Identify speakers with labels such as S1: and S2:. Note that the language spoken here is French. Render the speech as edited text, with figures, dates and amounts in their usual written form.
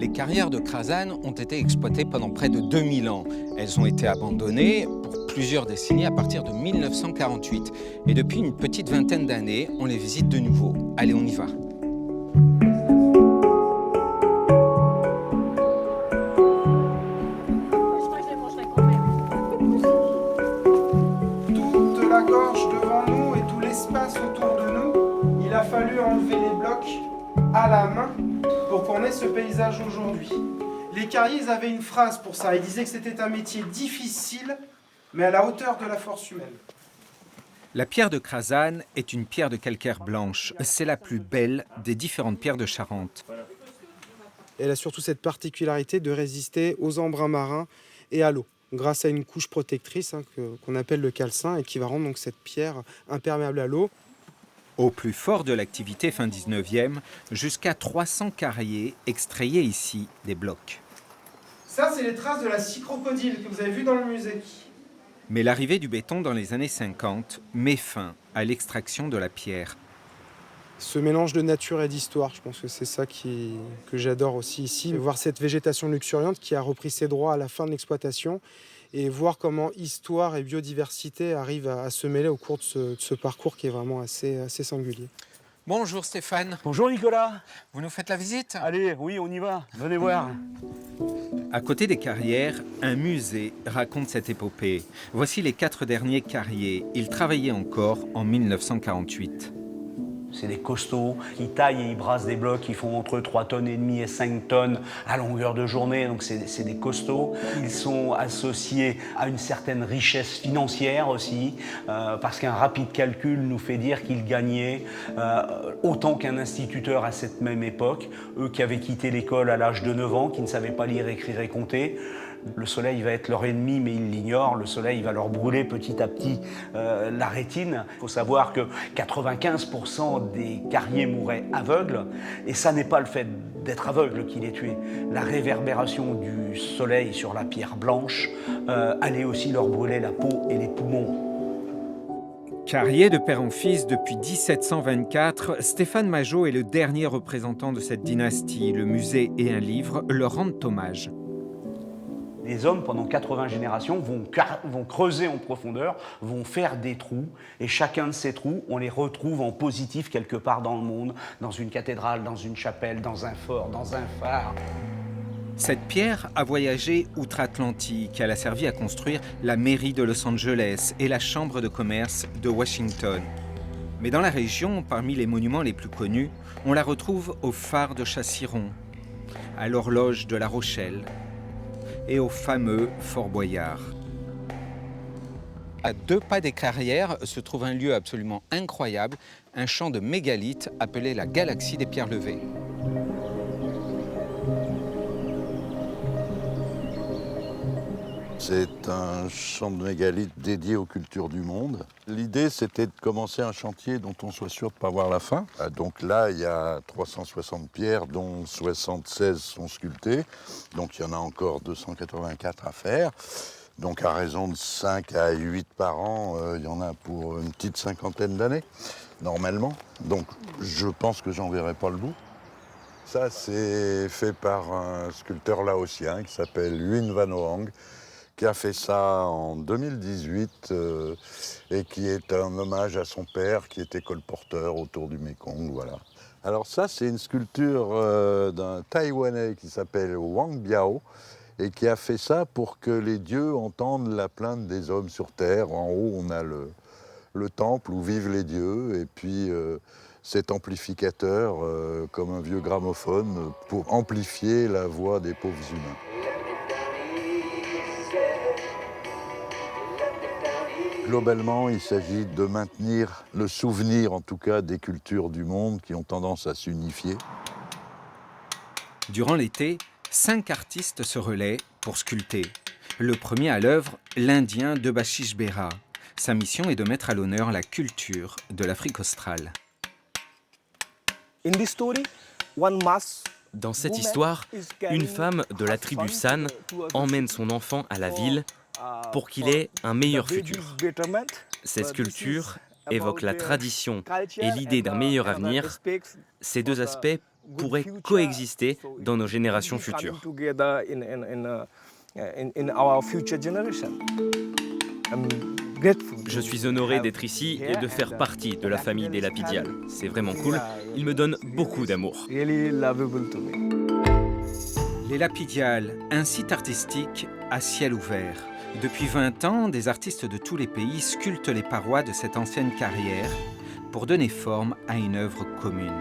S1: Les carrières de Krasan ont été exploitées pendant près de 2000 ans. Elles ont été abandonnées pour plusieurs décennies à partir de 1948. Et depuis une petite vingtaine d'années, on les visite de nouveau. Allez, on y va.
S2: Toute la gorge devant nous et tout l'espace autour de nous, il a fallu enlever les blocs à la main pour qu'on ait ce paysage aujourd'hui. Les carriers, ils avaient une phrase pour ça. Ils disaient que c'était un métier difficile, mais à la hauteur de la force humaine.
S1: La pierre de Krasan est une pierre de calcaire blanche. C'est la plus belle des différentes pierres de Charente.
S2: Elle a surtout cette particularité de résister aux embruns marins et à l'eau, grâce à une couche protectrice qu'on appelle le calcin et qui va rendre donc cette pierre imperméable à l'eau.
S1: Au plus fort de l'activité fin 19e, jusqu'à 300 carriers extrayaient ici des blocs.
S2: Ça, c'est les traces de la scie crocodile que vous avez vu dans le musée.
S1: Mais l'arrivée du béton dans les années 50 met fin à l'extraction de la pierre.
S2: Ce mélange de nature et d'histoire, je pense que c'est ça que j'adore aussi ici. Voir cette végétation luxuriante qui a repris ses droits à la fin de l'exploitation et voir comment histoire et biodiversité arrivent à se mêler au cours de ce parcours qui est vraiment assez singulier.
S1: Bonjour Stéphane.
S3: Bonjour Nicolas.
S1: Vous nous faites la visite?
S3: Allez, oui, on y va. Venez voir.
S1: À côté des carrières, un musée raconte cette épopée. Voici les 4 derniers carriers. Ils travaillaient encore en 1948.
S3: C'est des costauds qui taillent et ils brassent des blocs qui font entre 3,5 tonnes et 5 tonnes à longueur de journée. Donc c'est des costauds. Ils sont associés à une certaine richesse financière aussi, parce qu'un rapide calcul nous fait dire qu'ils gagnaient autant qu'un instituteur à cette même époque. Eux qui avaient quitté l'école à l'âge de 9 ans, qui ne savaient pas lire, écrire et compter. Le soleil va être leur ennemi, mais ils l'ignorent. Le soleil va leur brûler petit à petit la rétine. Il faut savoir que 95% des carriers mouraient aveugles. Et ça n'est pas le fait d'être aveugle qui les tuait. La réverbération du soleil sur la pierre blanche allait aussi leur brûler la peau et les poumons.
S1: Carrier de père en fils depuis 1724, Stéphane Majot est le dernier représentant de cette dynastie. Le musée et un livre leur rendent hommage.
S3: Les hommes, pendant 80 générations, vont creuser en profondeur, vont faire des trous, et chacun de ces trous, on les retrouve en positif quelque part dans le monde, dans une cathédrale, dans une chapelle, dans un fort, dans un phare.
S1: Cette pierre a voyagé outre-Atlantique. Elle a servi à construire la mairie de Los Angeles et la chambre de commerce de Washington. Mais dans la région, parmi les monuments les plus connus, on la retrouve au phare de Chassiron, à l'horloge de La Rochelle, et au fameux Fort Boyard. À 2 pas des carrières se trouve un lieu absolument incroyable, un champ de mégalithes appelé la Galaxie des Pierres Levées.
S4: C'est un champ de mégalithes dédié aux cultures du monde. L'idée, c'était de commencer un chantier dont on soit sûr de ne pas voir la fin. Donc là, il y a 360 pierres, dont 76 sont sculptées. Donc il y en a encore 284 à faire. Donc à raison de 5 à 8 par an, il y en a pour une petite 50aine d'années, normalement. Donc je pense que j'en verrai pas le bout. Ça, c'est fait par un sculpteur laotien qui s'appelle Huynh Van Hoang, qui a fait ça en 2018 et qui est un hommage à son père qui était colporteur autour du Mékong, voilà. Alors ça, c'est une sculpture d'un Taïwanais qui s'appelle Wang Biao et qui a fait ça pour que les dieux entendent la plainte des hommes sur Terre. En haut, on a le temple où vivent les dieux et puis cet amplificateur comme un vieux gramophone pour amplifier la voix des pauvres humains. Globalement, il s'agit de maintenir le souvenir, en tout cas, des cultures du monde qui ont tendance à s'unifier.
S1: Durant l'été, 5 artistes se relaient pour sculpter. Le premier à l'œuvre, l'Indien Debashish Behra. Sa mission est de mettre à l'honneur la culture de l'Afrique australe.
S5: Dans cette histoire, une femme de la tribu San emmène son enfant à la ville pour qu'il ait un meilleur futur. Cette sculpture évoque la tradition et l'idée d'un meilleur avenir. Ces deux aspects pourraient coexister dans nos générations futures. Je suis honoré d'être ici et de faire partie de la famille des Lapidial. C'est vraiment cool. Ils me donnent beaucoup d'amour.
S1: Les Lapidial, un site artistique à ciel ouvert. Depuis 20 ans, des artistes de tous les pays sculptent les parois de cette ancienne carrière pour donner forme à une œuvre commune.